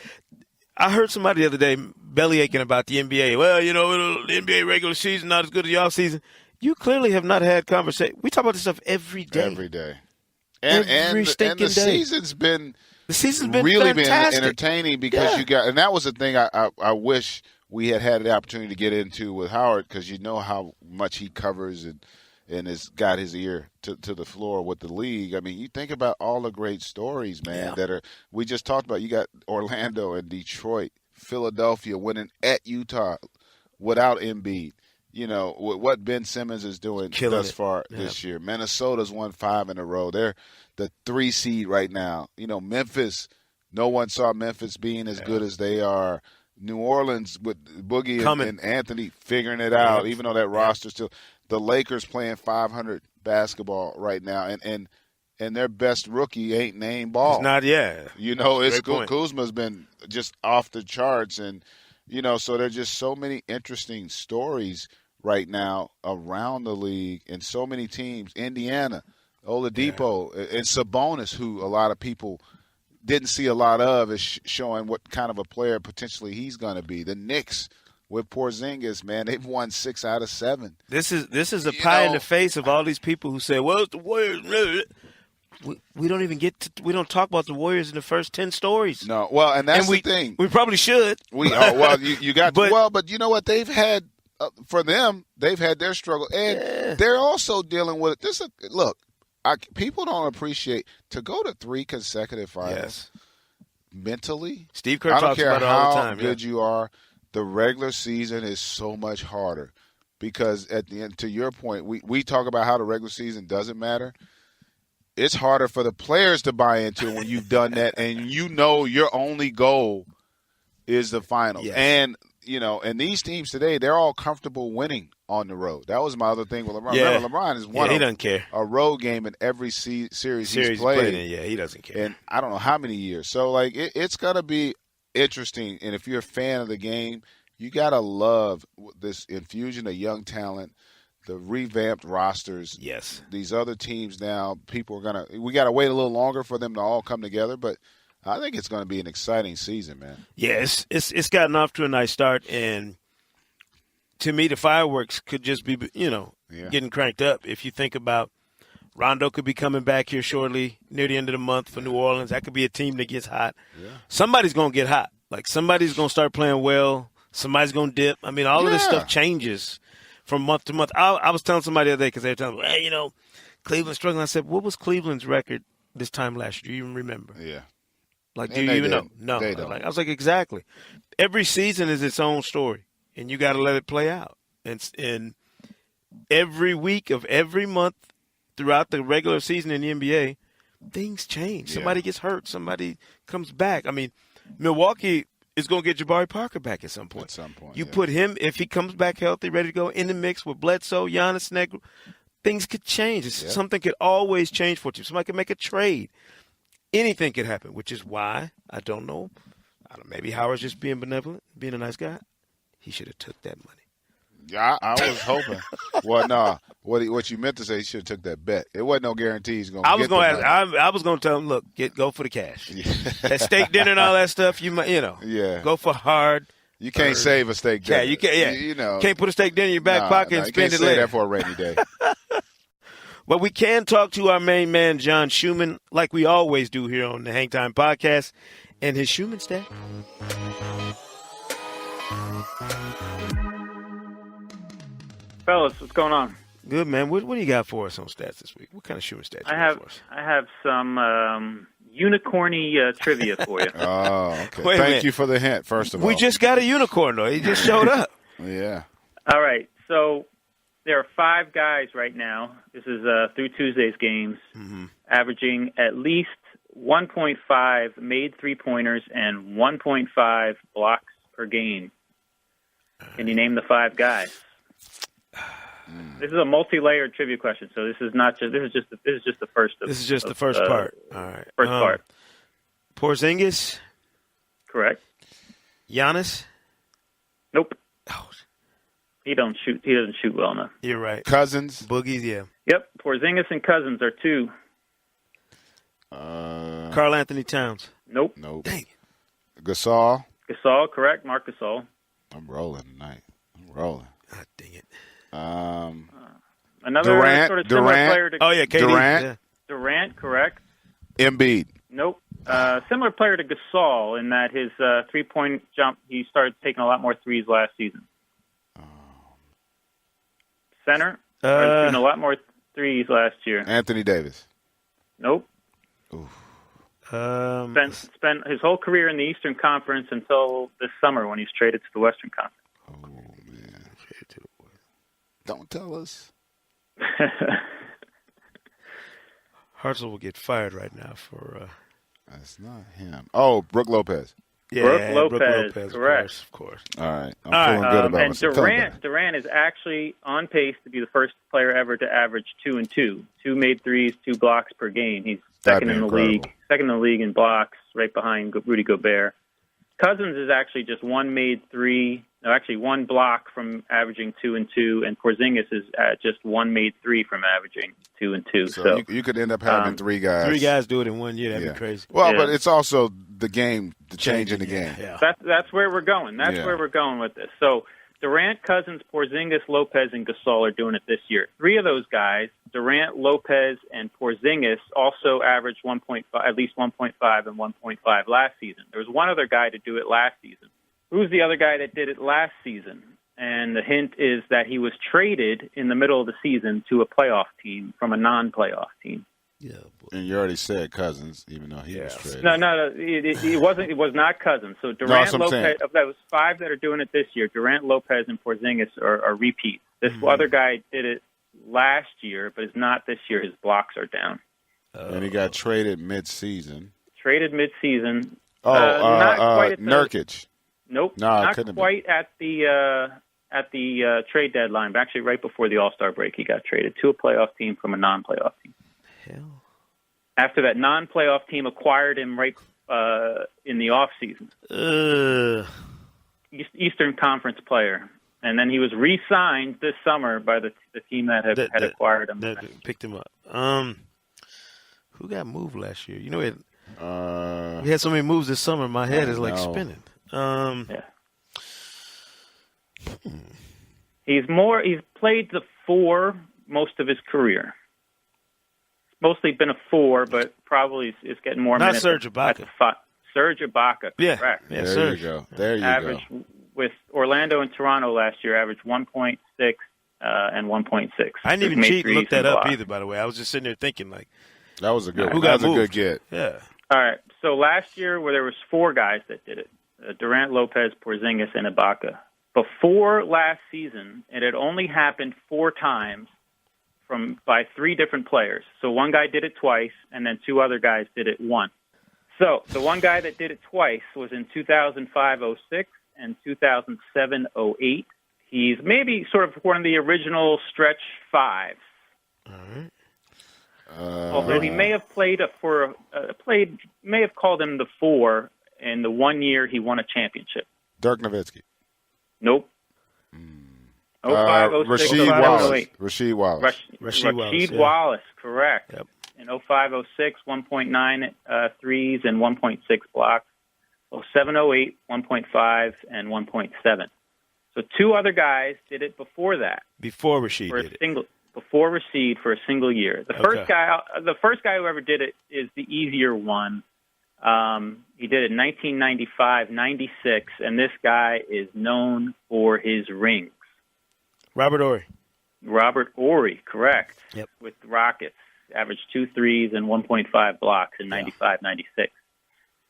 I heard somebody the other day belly aching about the NBA. Well, the NBA regular season not as good as the off season. You clearly have not had conversation. We talk about this stuff every day. Every day. Every and stinking the day. season's been really been entertaining because Yeah. you got, and that was the thing I wish we had the opportunity to get into with Howard, because you know how much he covers and has got his ear to the floor with the league. I mean, you think about all the great stories, man, that we just talked about. You got Orlando and Detroit, Philadelphia winning at Utah without Embiid. You know, what Ben Simmons is doing thus far this year. Minnesota's won 5 in a row. They're the 3 seed right now. You know, Memphis, no one saw Memphis being as good as they are. New Orleans with Boogie and Anthony figuring it out, even though that roster still. The Lakers playing 500 basketball right now, and their best rookie ain't named Ball. It's not yet. You know, Kuzma's been just off the charts, and you know, so there's just so many interesting stories right now around the league, and so many teams. Indiana, Oladipo, and Sabonis, who a lot of people didn't see a lot of, is showing what kind of a player potentially he's going to be. The Knicks with Porzingis, man, they've won 6 out of 7. This is a pie in the face of all these people who say, "Well, it's the Warriors." We don't even we don't talk about the Warriors in the first 10 stories. No, well, and that's the thing. We probably should. You got but you know what they've had for them? They've had their struggle, and they're also dealing with this. Look, people don't appreciate to go to 3 consecutive finals. Mentally, Steve Kerr I don't talks care about it all the how time. good you are. The regular season is so much harder because at the end, to your point, we talk about how the regular season doesn't matter. It's harder for the players to buy into when you've done that, and you know your only goal is the finals. Yes. And you know, and these teams today, they're all comfortable winning on the road. That was my other thing with LeBron. Yeah. Remember, LeBron has won he doesn't care. a road game in every series he's played played. in. Yeah, he doesn't care. And I don't know how many years. So, like, it's going to be interesting. And if you're a fan of the game, you got to love this infusion of young talent, the revamped rosters. Yes. These other teams now, we got to wait a little longer for them to all come together. But I think it's going to be an exciting season, man. Yeah, it's gotten off to a nice start. And to me, the fireworks could just be, getting cranked up. If you think about Rondo could be coming back here shortly near the end of the month for New Orleans. That could be a team that gets hot. Yeah. Somebody's going to get hot. Like, somebody's going to start playing well. Somebody's going to dip. I mean, all of this stuff changes from month to month. I was telling somebody the other day because they were telling me, hey, Cleveland's struggling. I said, what was Cleveland's record this time last year? Do you even remember? Yeah. Like, do you even know? No. They don't. I was like, exactly. Every season is its own story, and you got to let it play out. And every week of every month throughout the regular season in the NBA, things change. Somebody gets hurt. Somebody comes back. I mean, Milwaukee is going to get Jabari Parker back at some point. You put him, if he comes back healthy, ready to go, in the mix with Bledsoe, Giannis, Negro, things could change. Something could always change for you. Somebody could make a trade. Anything could happen, which is why, I don't know, maybe Howard's just being benevolent, being a nice guy. He should have took that money. Yeah, I was hoping. Well, no. What you meant to say, he should have took that bet. It wasn't no guarantee he's going to get the money. I was going to tell him, look, go for the cash. That steak dinner and all that stuff, you might, go for hard. You can't save a steak dinner. Yeah, you can't. Can't put a steak dinner in your back pocket and spend it later. You can't save that for a rainy day. But we can talk to our main man, John Schuhmann, like we always do here on the Hang Time Podcast, and his Schuhmann stat. Fellas, what's going on? Good, man. What do you got for us on stats this week? What kind of Schuhmann stats you got for us? I have some unicorny trivia for you. Oh, okay. Thank you for the hint, first of all. We just got a unicorn, though. He just showed up. Yeah. All right. So there are 5 guys right now. This is through Tuesday's games, averaging at least 1.5 made three-pointers and 1.5 blocks per game. Can you name the 5 guys? This is a multi-layered trivia question, so this is just the first. This is just the first part. All right. First part. Porzingis. Correct. Giannis. Nope. Oh, he doesn't shoot well enough. You're right. Cousins. Boogies, yeah. Yep. Porzingis and Cousins are 2. Karl Anthony Towns. Nope. Dang it. Gasol. Gasol, correct. Marc Gasol. I'm rolling tonight. Ah, dang it. Another Durant, sort of similar player to KD. Durant. Yeah. Durant, correct. Embiid. Nope. Similar player to Gasol in that his three-point jump, he started taking a lot more threes last season. Center, started shooting a lot more threes last year. Anthony Davis. Nope. Spent his whole career in the Eastern Conference until this summer when he's traded to the Western Conference. Oh, man. Don't tell us. Hartzell will get fired right now for. That's not him. Oh, Brook Lopez. Yeah, Brook Lopez, correct. Of course. All right. I'm feeling good about and myself. Durant is actually on pace to be the first player ever to average 2 and 2. 2 made threes, 2 blocks per game. He's second in the league. Second in the league in blocks, right behind Rudy Gobert. Cousins is actually just 1 made 3. No, actually 1 block from averaging 2 and 2, and Porzingis is at just 1 made 3 from averaging 2 and 2. So you could end up having 3 guys. 3 guys do it in 1 year. That'd be crazy. Well, but it's also the game, the change in the game. Yeah. That's where we're going. That's where we're going with this. So Durant, Cousins, Porzingis, Lopez, and Gasol are doing it this year. 3 of those guys, Durant, Lopez, and Porzingis, also averaged 1.5, at least 1.5 and 1.5 last season. There was one other guy to do it last season. Who's the other guy that did it last season? And the hint is that he was traded in the middle of the season to a playoff team from a non-playoff team. Yeah, and you already said Cousins, even though he was traded. No, it wasn't. It was not Cousins. So Durant, Lopez. Of those 5 that are doing it this year, Durant, Lopez, and Porzingis are repeats. This other guy did it last year, but it's not this year. His blocks are down. And he got traded mid-season. Traded mid-season. Not quite at Nurkic. Nope, not quite at the trade deadline, but actually right before the All-Star break, he got traded to a playoff team from a non-playoff team. Hell. After that non-playoff team acquired him right in the offseason. Eastern Conference player. And then he was re-signed this summer by the team that had acquired him. That picked him up. Who got moved last year? You know, we had so many moves this summer, my head is like spinning. He's played the 4 most of his career. Mostly been a 4, but probably is getting more minutes. Not Serge Ibaka. Serge Ibaka, correct. Yeah, there you go. There you go. With Orlando and Toronto last year, averaged 1.6 and 1.6. I didn't even look that up either, by the way. I was just sitting there thinking, like, that was a good who got moved? A good get. Yeah. All right. So last year, where there was 4 guys that did it, Durant, Lopez, Porzingis, and Ibaka. Before last season, it had only happened 4 times by 3 different players. So one guy did it twice, and then 2 other guys did it once. So the one guy that did it twice was in 2005-06 and 2007-08. He's maybe sort of one of the original stretch 5s. All right. Although he may have may have called him the 4 in the 1 year he won a championship. Dirk Nowitzki. Nope. 05, 06, Rasheed Wallace. Rasheed Wallace, correct. Yep. In 05-06, 1.9 threes and 1.6 blocks. 07-08, 1.5 and 1.7. So 2 other guys did it before that. Before Rasheed did it. Before Rasheed for a single year. The first guy who ever did it is the easier one. He did it in 1995, 96, and this guy is known for his rings. Robert Horry, correct. Yep. With the Rockets, averaged 2 threes and 1.5 blocks in 95, 96.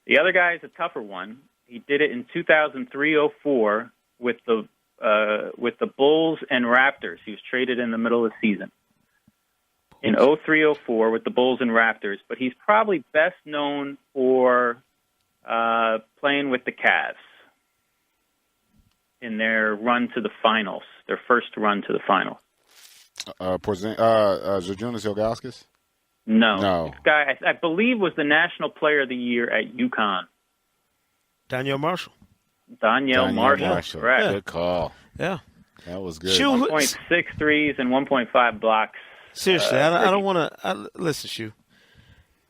The other guy is a tougher one. He did it in 2003-04 with the Bulls and Raptors. He was traded in the middle of the season. In 03-04 with the Bulls and Raptors, but he's probably best known for playing with the Cavs in their run to the finals, their first run to the finals. Zydrunas Ilgauskas? No. This guy, I believe, was the National Player of the Year at UConn. Danielle Marshall. Danielle Marshall, correct. Good call. Yeah. That was good. 1.6 threes and 1.5 blocks. Seriously, I don't want to. Listen, Shu.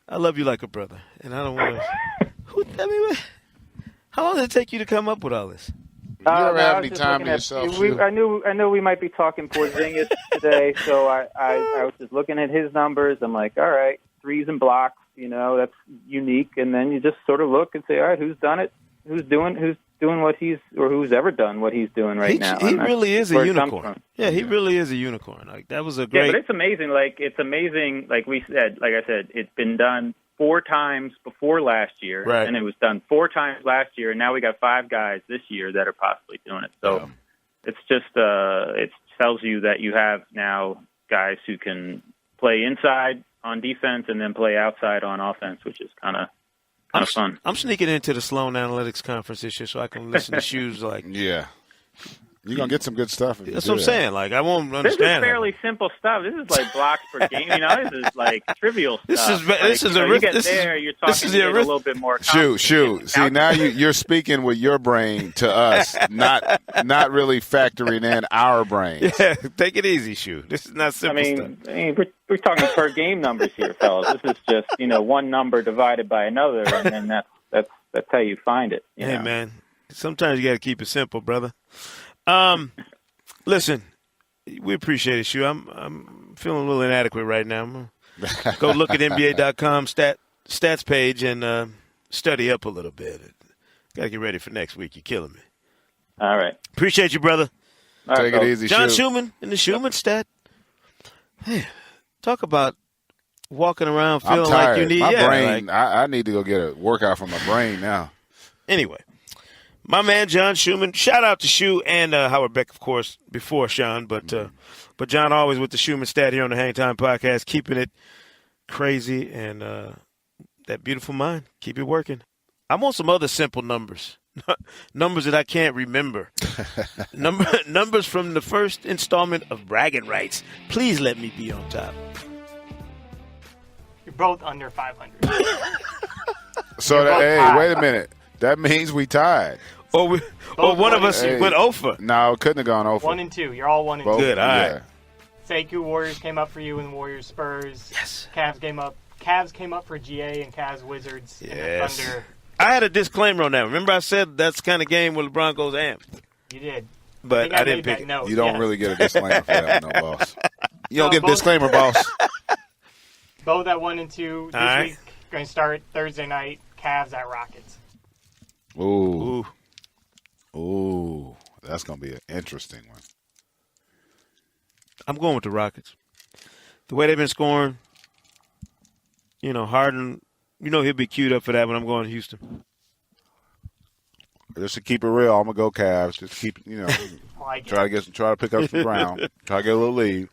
I love you like a brother, and I don't want to. How long did it take you to come up with all this? You don't have any time to yourself. I knew we might be talking Porzingis today, so I was just looking at his numbers. I'm like, all right, threes and blocks. That's unique. And then you just sort of look and say, all right, who's done it? Who's doing what who's ever done what he's doing right now? He really is a unicorn. Yeah, he Yeah. really is a unicorn. Like, that was a great. Yeah, but it's amazing. Like I said, it's been done 4 times before last year, Right. and it was done 4 times last year, and now we got 5 guys this year that are possibly doing it. So it's just it tells you that you have now guys who can play inside on defense and then play outside on offense, which is kind of fun. I'm sneaking into the Sloan Analytics Conference this year so I can listen to Shoes. Like, Yeah. You're going to get some good stuff. If you that's do what I'm that. saying. Like, I won't This understand. is fairly simple stuff. This is like blocks per game. This is like trivial This stuff. is you get there, you're talking a little bit more. Shoot. See, now you're speaking with your brain to us, not really factoring in our brains. Yeah, take it easy, Shoe. This is not simple stuff. We're talking per game numbers here, fellas. This is just one number divided by another, and then that's how you find it. Hey, man, sometimes you got to keep it simple, brother. Listen, we appreciate it, Shoe. I'm feeling a little inadequate right now. I'm gonna go look at NBA.com stats page and study up a little bit. Got to get ready for next week. You're killing me. All right. Appreciate you, brother. All right, Take it easy, John Shoot. Schuhmann in the Schuhmann stat. Hey, talk about walking around I'm feeling tired. like you need. My yeah, brain, like, I need to go get a workout for my brain now. anyway. My man, John Schuhmann. Shout out to Shu and Howard Beck, of course, before Sean. But John always with the Schuhmann stat here on the Hang Time Podcast, keeping it crazy and that beautiful mind. Keep it working. I want some other simple numbers. Numbers that I can't remember. Numbers from the first installment of Bragging Rights. Please let me be on top. You're both under 500. So, both hey, tied. wait a minute. That means we tied. Or one of us Hey. went over. No, it couldn't have gone over. 1 and 2. You're all 1 and Both- 2. Good, all right. yeah. Sekou Warriors came up for you and Warriors Spurs. Yes. Cavs came up for GA and Cavs Wizards. And Yes. the Thunder. I had a disclaimer on that. Remember I said that's the kind of game where LeBron goes amped. You did. But I didn't made pick that it. note. You don't yes. really get a disclaimer for that, no, boss. You don't No, get a both- disclaimer, boss. Both at 1 and 2. This All right. week, going to start Thursday night. Cavs at Rockets. Ooh. Ooh. Ooh. That's going to be an interesting one. I'm going with the Rockets. The way they've been scoring, Harden, he'll be queued up for that when I'm going to Houston. Just to keep it real, I'm going to go Cavs. Just keep, I like it. try to pick up some ground. Try to get a little lead.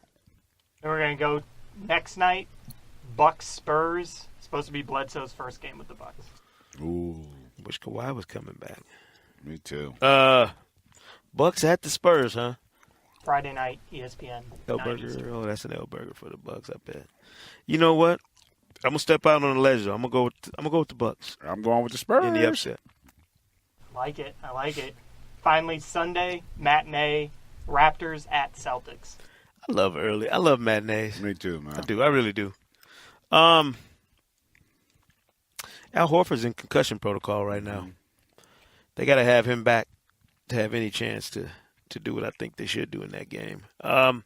Then we're going to go next night. Bucks Spurs. Supposed to be Bledsoe's first game with the Bucks. Ooh. Wish Kawhi was coming back. Me too. Bucks at the Spurs, huh? Friday night, ESPN. L 9 burger. Eastern. Oh, that's an L burger for the Bucks, I bet. You know what? I'm gonna step out on the ledge. I'm gonna go with the Bucks I'm going with the Spurs. in the upset. I like it. Finally, Sunday, matinee, Raptors at Celtics. I love matinees. Me too, man. I do. I really do. Al Horford's in concussion protocol right now. They got to have him back to have any chance to do what I think they should do in that game. I'm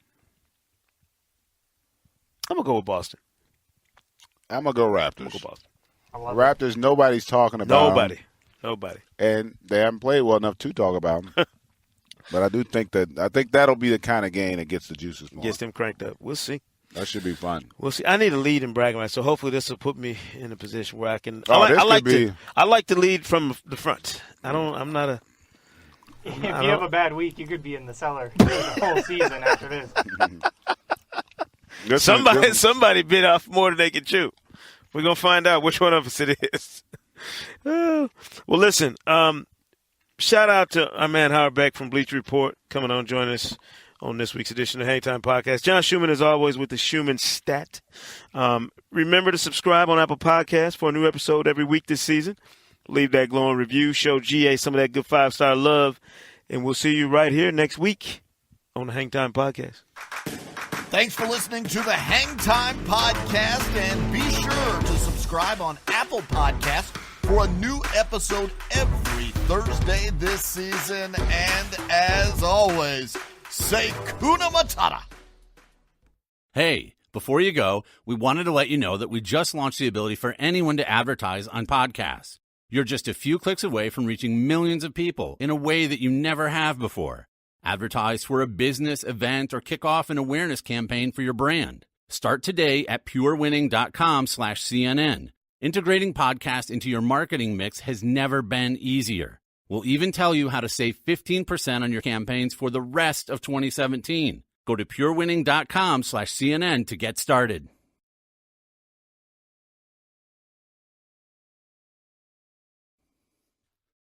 going to go with Boston. I'm going to go I'm Raptors. going to go Boston. I love Raptors, nobody's talking about them, Nobody. and they haven't played well enough to talk about them. But I think that'll be the kind of game that gets the juices more. Gets them cranked up. We'll see. That should be fun. We'll see. I need a lead in bragging rights, so hopefully this will put me in a position where I can. Oh, I this like could be- I like to lead from the front. I'm not a. it. If you have a bad week, you could be in the cellar for the whole season after this. Somebody bit off more than they can chew. We're gonna find out which one of us it is. Well, listen. Shout out to our man Howard Beck from Bleacher Report coming on, joining us on this week's edition of Hang Time Podcast. John Schuhmann, as always, with the Schuhmann Stat. Remember to subscribe on Apple Podcasts for a new episode every week this season. Leave that glowing review. Show GA some of that good 5-star love. And we'll see you right here next week on the Hang Time Podcast. Thanks for listening to the Hang Time Podcast, and be sure to subscribe on Apple Podcasts for a new episode every Thursday this season. And as always, say Kuna Matata. Hey, Before you go, we wanted to let you know that we just launched the ability for anyone to advertise on podcasts. You're just a few clicks away from reaching millions of people in a way that you never have before. Advertise for a business, event, or kick off an awareness campaign for your brand. Start today at purewinning.com/CNN. Integrating podcasts into your marketing mix has never been easier. We'll even tell you how to save 15% on your campaigns for the rest of 2017. Go to purewinning.com/CNN to get started.